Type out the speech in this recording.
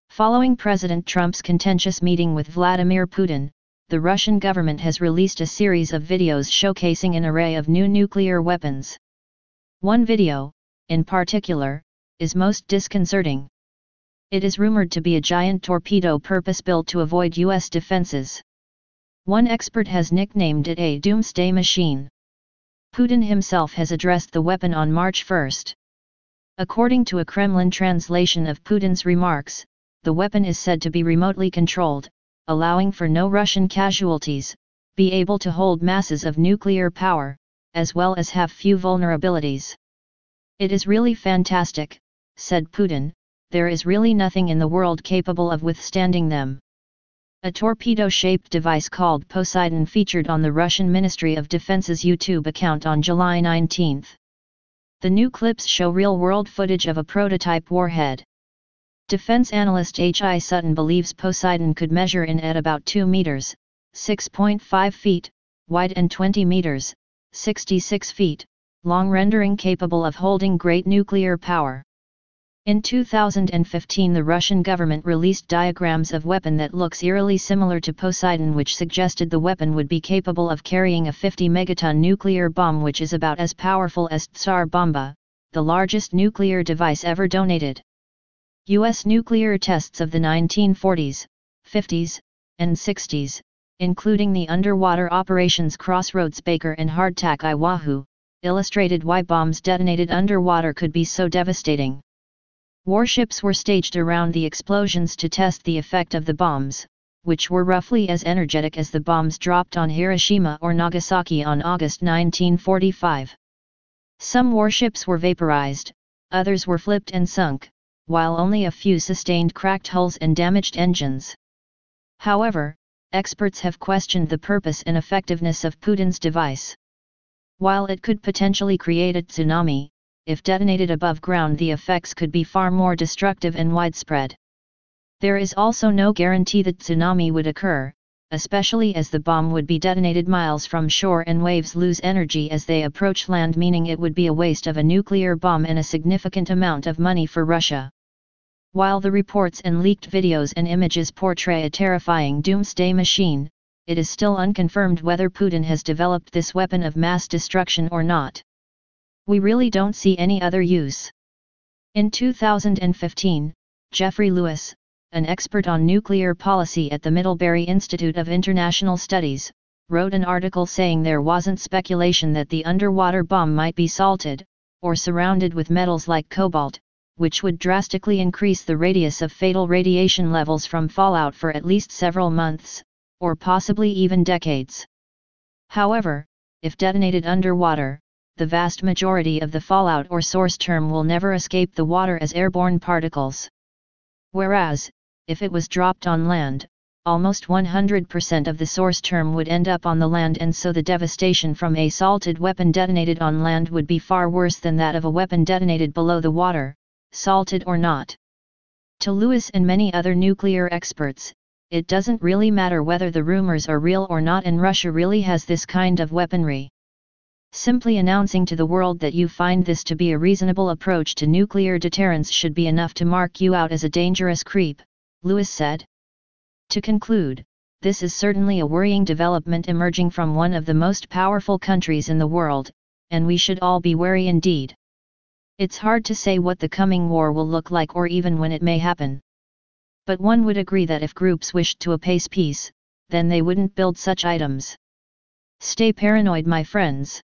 Following President Trump's contentious meeting with Vladimir Putin, the Russian government has released a series of videos showcasing an array of new nuclear weapons. One video, in particular, is most disconcerting. It is rumored to be a giant torpedo purpose-built to avoid U.S. defenses. One expert has nicknamed it a doomsday machine. Putin himself has addressed the weapon on March 1. According to a Kremlin translation of Putin's remarks, the weapon is said to be remotely controlled, allowing for no Russian casualties, be able to hold masses of nuclear power, as well as have few vulnerabilities. "It is really fantastic," said Putin, "there is really nothing in the world capable of withstanding them." A torpedo-shaped device called Poseidon featured on the Russian Ministry of Defense's YouTube account on July 19. The new clips show real-world footage of a prototype warhead. Defense analyst H.I. Sutton believes Poseidon could measure in at about 2 meters, 6.5 feet, wide and 20 meters, 66 feet, long, rendering capable of holding great nuclear power. In 2015, the Russian government released diagrams of weapon that looks eerily similar to Poseidon, which suggested the weapon would be capable of carrying a 50 megaton nuclear bomb, which is about as powerful as Tsar Bomba, the largest nuclear device ever donated. U.S. nuclear tests of the 1940s, 50s, and 60s, including the underwater operations Crossroads Baker and Hardtack Iwahoo, illustrated why bombs detonated underwater could be so devastating. Warships were staged around the explosions to test the effect of the bombs, which were roughly as energetic as the bombs dropped on Hiroshima or Nagasaki on August 1945. Some warships were vaporized, others were flipped and sunk, while only a few sustained cracked hulls and damaged engines. However, experts have questioned the purpose and effectiveness of Putin's device. While it could potentially create a tsunami, if detonated above ground, the effects could be far more destructive and widespread. There is also no guarantee that tsunami would occur, especially as the bomb would be detonated miles from shore and waves lose energy as they approach land, meaning it would be a waste of a nuclear bomb and a significant amount of money for Russia. While the reports and leaked videos and images portray a terrifying doomsday machine, it is still unconfirmed whether Putin has developed this weapon of mass destruction or not. We really don't see any other use. In 2015, Jeffrey Lewis, an expert on nuclear policy at the Middlebury Institute of International Studies, wrote an article saying there wasn't speculation that the underwater bomb might be salted, or surrounded with metals like cobalt, which would drastically increase the radius of fatal radiation levels from fallout for at least several months, or possibly even decades. However, if detonated underwater, the vast majority of the fallout or source term will never escape the water as airborne particles. Whereas, if it was dropped on land, almost 100% of the source term would end up on the land, and so the devastation from a salted weapon detonated on land would be far worse than that of a weapon detonated below the water, salted or not. To Lewis and many other nuclear experts, it doesn't really matter whether the rumors are real or not, and Russia really has this kind of weaponry. Simply announcing to the world that you find this to be a reasonable approach to nuclear deterrence should be enough to mark you out as a dangerous creep, Lewis said. To conclude, this is certainly a worrying development emerging from one of the most powerful countries in the world, and we should all be wary indeed. It's hard to say what the coming war will look like or even when it may happen. But one would agree that if groups wished to appease peace, then they wouldn't build such items. Stay paranoid, my friends.